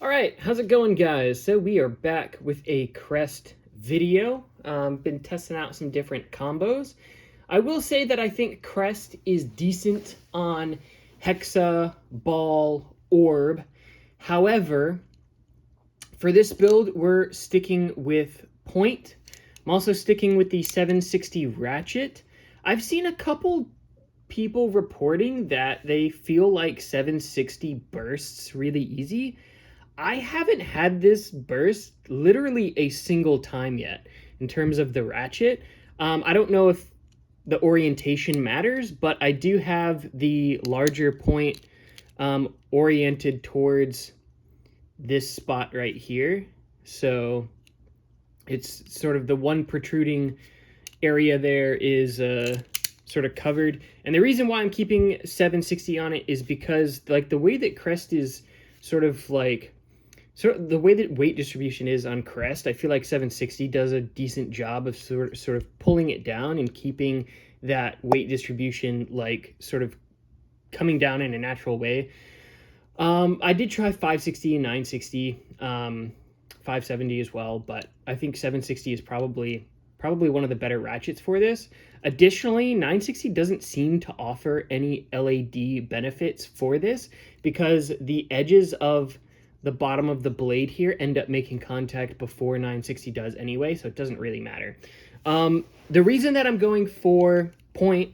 Alright, how's it going, guys? So we are back with a Crest video. Been testing out some different combos. I will say that I think Crest is decent on Hexa, Ball, Orb. However, for this build, we're sticking with Point. I'm also sticking with the 760 Ratchet. I've seen a couple people reporting that they feel like 760 bursts really easy. I haven't had this burst literally a single time yet in terms of the Ratchet. I don't know if the orientation matters, but I do have the larger point oriented towards this spot right here. So it's sort of the one protruding area there is sort of covered. And the reason why I'm keeping 760 on it is because like the way that Crest is sort of the way that weight distribution is on Crest, I feel like 760 does a decent job of sort of pulling it down and keeping that weight distribution like sort of coming down in a natural way. I did try 560 and 960, 570 as well, but I think 760 is probably one of the better ratchets for this. Additionally, 960 doesn't seem to offer any LAD benefits for this because the edges of the bottom of the blade here end up making contact before 960 does anyway, so it doesn't really matter. The reason that I'm going for Point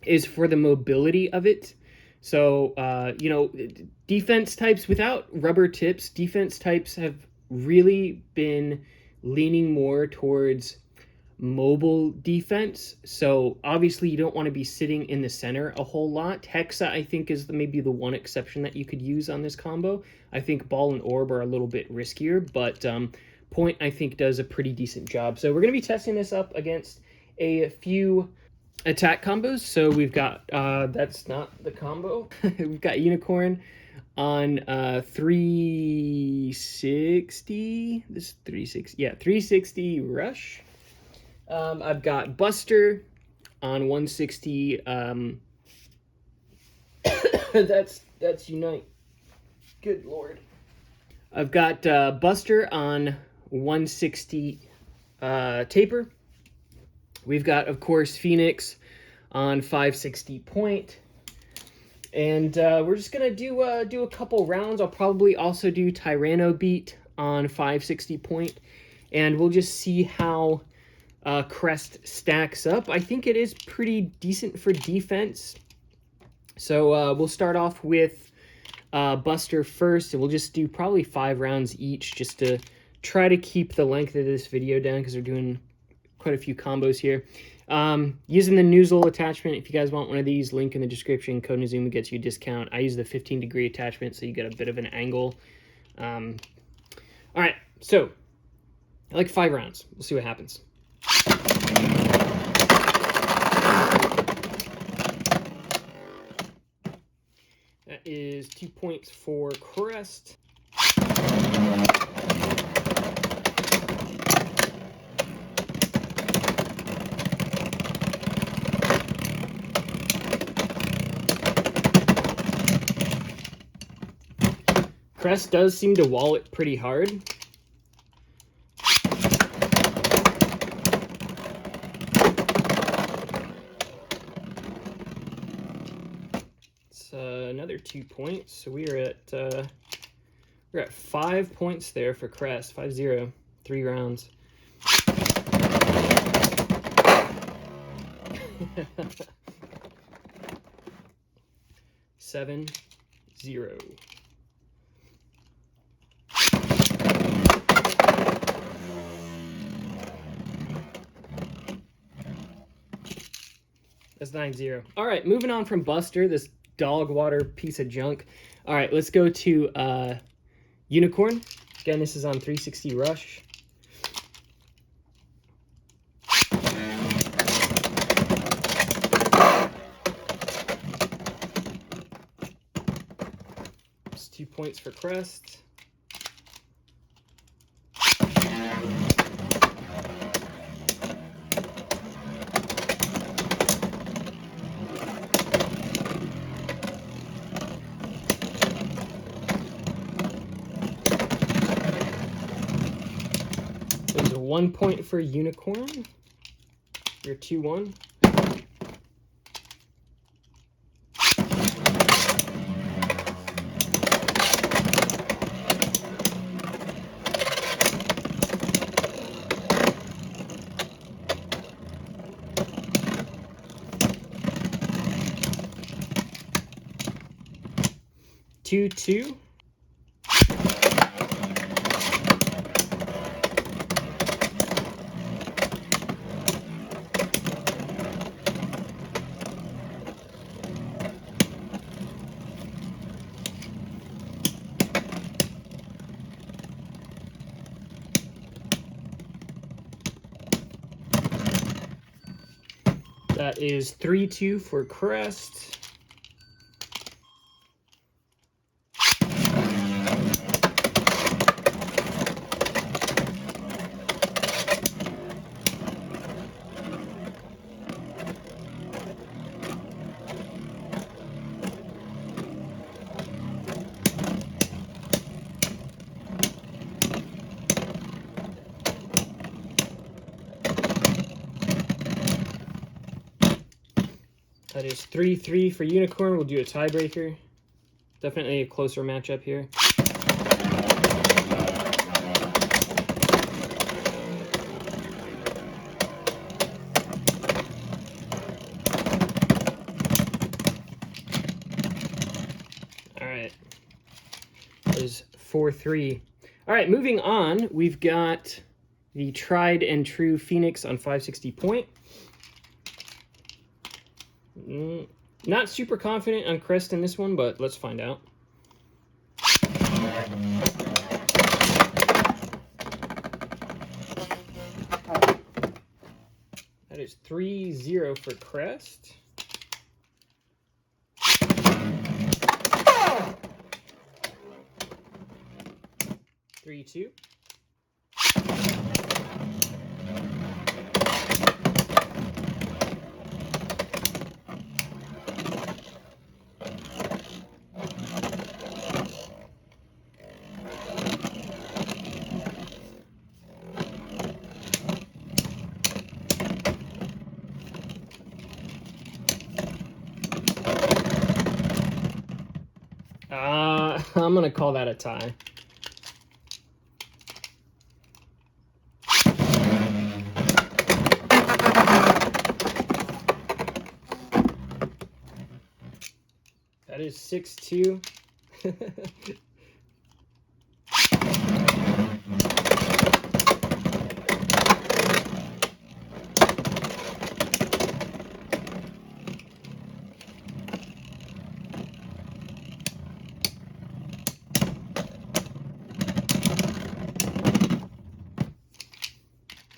is for the mobility of it. So, defense types without rubber tips, defense types have really been leaning more towards mobile defense. So obviously you don't want to be sitting in the center a whole lot. Hexa, I think, is maybe the one exception that you could use on this combo. I think Ball and Orb are a little bit riskier, but Point, I think, does a pretty decent job. So we're going to be testing this up against a few attack combos. So we've got, that's not the combo. We've got Unicorn on 360. This is 360. Yeah, 360 Rush. I've got Buster on 160. That's Unite. Good lord. I've got Buster on 160 Taper. We've got, of course, Phoenix on 560 Point. And we're just gonna do a couple rounds. I'll probably also do Tyranno Beat on 560 Point, and we'll just see how Crest stacks up. I think it is pretty decent for defense. So we'll start off with Buster first, and we'll just do probably 5 rounds each just to try to keep the length of this video down because we're doing quite a few combos here. Using the nozzle attachment, if you guys want one of these, link in the description. Code Nizuma gets you a discount. I use the 15-degree attachment, so you get a bit of an angle. All right, so I like 5 rounds. We'll see what happens. That is 2 points for Crest. Crest does seem to wall it pretty hard. It's another 2 points, so we're at 5 points there for Crest. 5-0, 3 rounds. Seven, 0. That's 9-0. All right, moving on from Buster, this dog water piece of junk. All right, let's go to Unicorn. Again, this is on 360 Rush. It's 2 points for Crest. 1 point for Unicorn. You're 2-1. Two, two. That is 3-2 for Crest. That is 3-3 for Unicorn. We'll do a tiebreaker. Definitely a closer matchup here. All right. That is 4-3. All right, moving on. We've got the tried and true Phoenix on 560 point. Not super confident on Crest in this one, but let's find out. That is 3-0 for Crest. Three, two. I'm going to call that a tie. That is 6-2.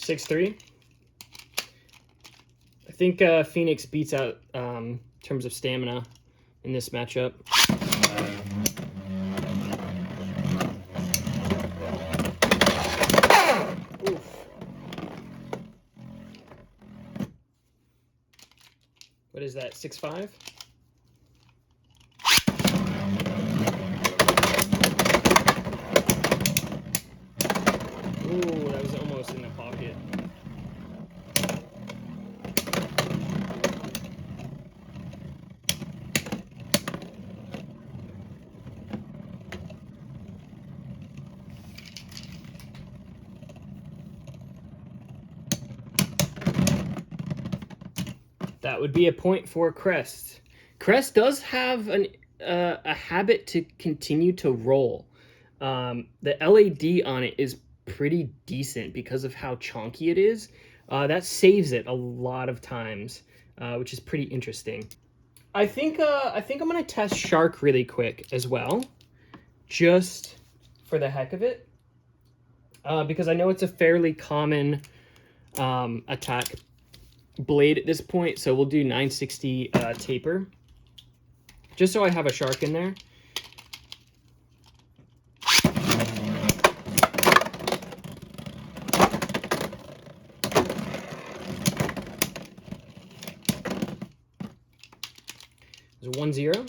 6-3. I think Phoenix beats out in terms of stamina in this matchup. Oof. What is that, 6-5? Ooh, that was almost in the pocket. That would be a point for Crest. Crest does have a habit to continue to roll. The LAD on it is pretty decent because of how chonky it is. That saves it a lot of times, which is pretty interesting. I think I'm gonna test Shark really quick as well, just for the heck of it, because I know it's a fairly common attack blade at this point. So we'll do 960 taper, just so I have a Shark in there. There's a 1-0.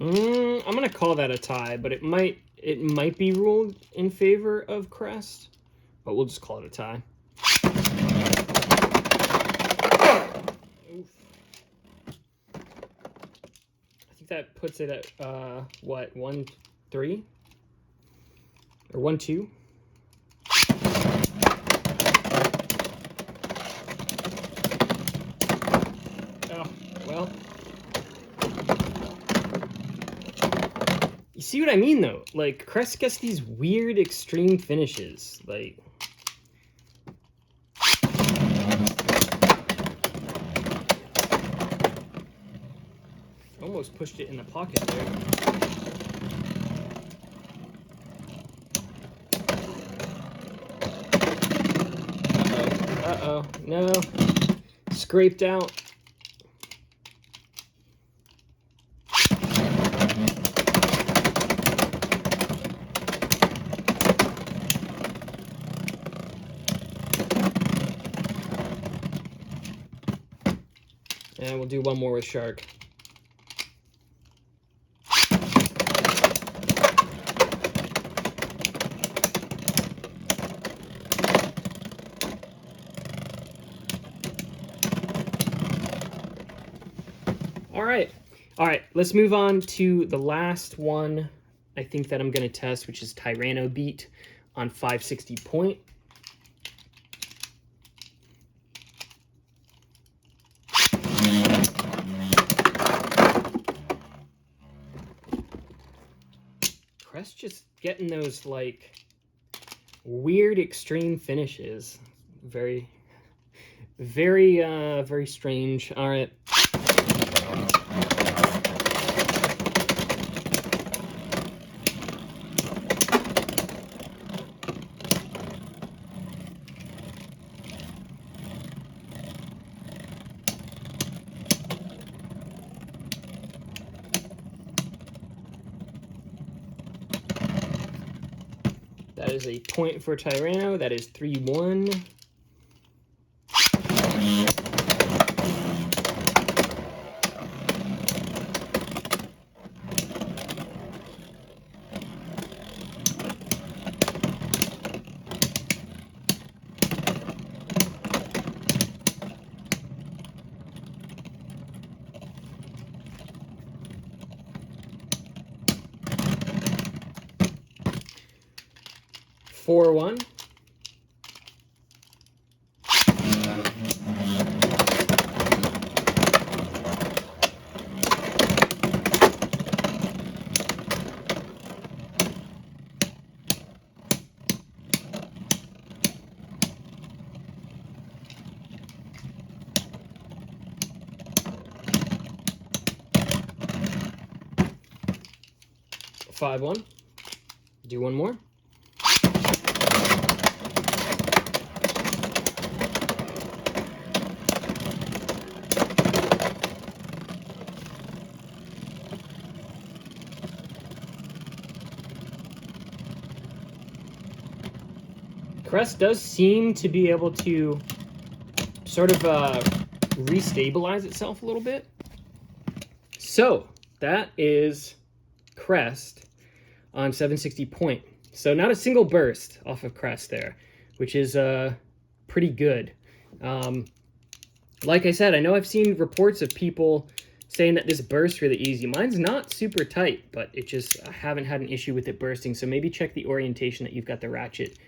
I'm gonna call that a tie, but it might be ruled in favor of Crest, but we'll just call it a tie. Oof. I think that puts it at what, 1-3 or 1-2. Oh well. You see what I mean, though? Like, Crest gets these weird extreme finishes. Like, almost pushed it in the pocket there. Uh-oh. No. Scraped out. And we'll do one more with Shark. All right, let's move on to the last one I think that I'm going to test, which is Tyranno Beat on 560 point. Crest just getting those, like, weird extreme finishes. Very, very strange. All right. That is a point for Tyranno. That is 3-1. Four, 1. Five, 1. Do one more. Crest does seem to be able to sort of restabilize itself a little bit. So that is Crest on 760 point. So not a single burst off of Crest there, which is pretty good. Like I said, I know I've seen reports of people saying that this bursts really easy. Mine's not super tight, but it just, I haven't had an issue with it bursting. So maybe check the orientation that you've got the ratchet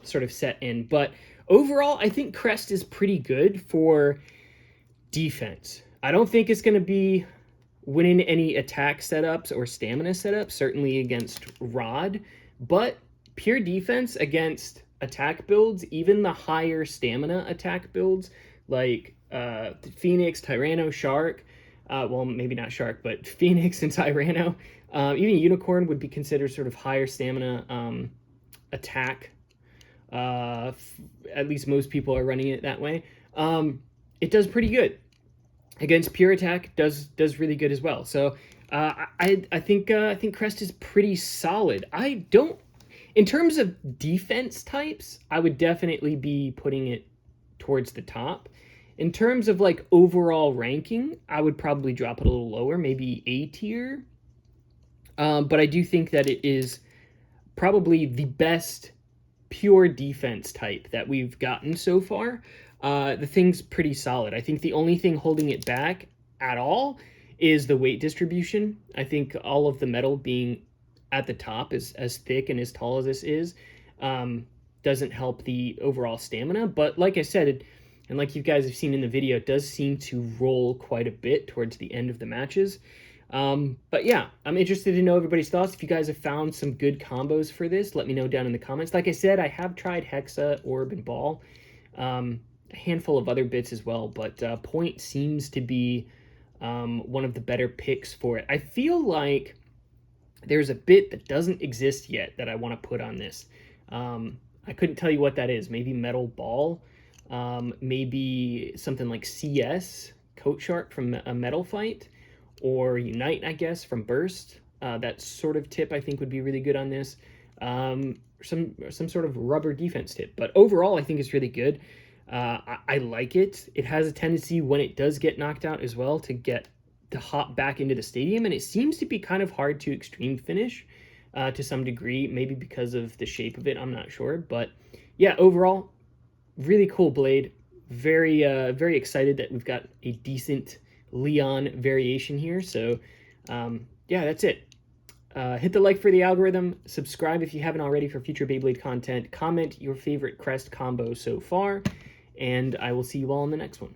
sort of set in. But overall, I think Crest is pretty good for defense. I don't think it's going to be winning any attack setups or stamina setups, certainly against Rod, but pure defense against attack builds, even the higher stamina attack builds, like Phoenix, Tyranno, Shark, well, maybe not Shark, but Phoenix and Tyranno, even Unicorn would be considered sort of higher stamina attack. At least most people are running it that way. It does pretty good. Against pure attack, does really good as well. So I think Crest is pretty solid. I don't, in terms of defense types, I would definitely be putting it towards the top. In terms of like overall ranking, I would probably drop it a little lower, maybe A tier, But I do think that it is probably the best pure defense type that we've gotten so far. The thing's pretty solid. I think the only thing holding it back at all is the weight distribution. I think all of the metal being at the top is as thick and as tall as this is, doesn't help the overall stamina. But like I said, and like you guys have seen in the video, it does seem to roll quite a bit towards the end of the matches. But yeah, I'm interested to know everybody's thoughts. If you guys have found some good combos for this, let me know down in the comments. Like I said, I have tried Hexa, Orb, and Ball. A handful of other bits as well, but Point seems to be one of the better picks for it. I feel like there's a bit that doesn't exist yet that I want to put on this. I couldn't tell you what that is. Maybe Metal Ball, maybe something like CS, Coat Shark from a Metal Fight, or Unite, I guess, from Burst. That sort of tip I think would be really good on this. Some sort of rubber defense tip. But overall, I think it's really good. I like it. It has a tendency when it does get knocked out as well to hop back into the stadium, and it seems to be kind of hard to extreme finish to some degree, maybe because of the shape of it, I'm not sure. But yeah, overall, really cool blade. Very very excited that we've got a decent Leon variation here. So yeah, that's it. Hit the like for the algorithm, subscribe if you haven't already for future Beyblade content, comment your favorite Crest combo so far, and I will see you all in the next one.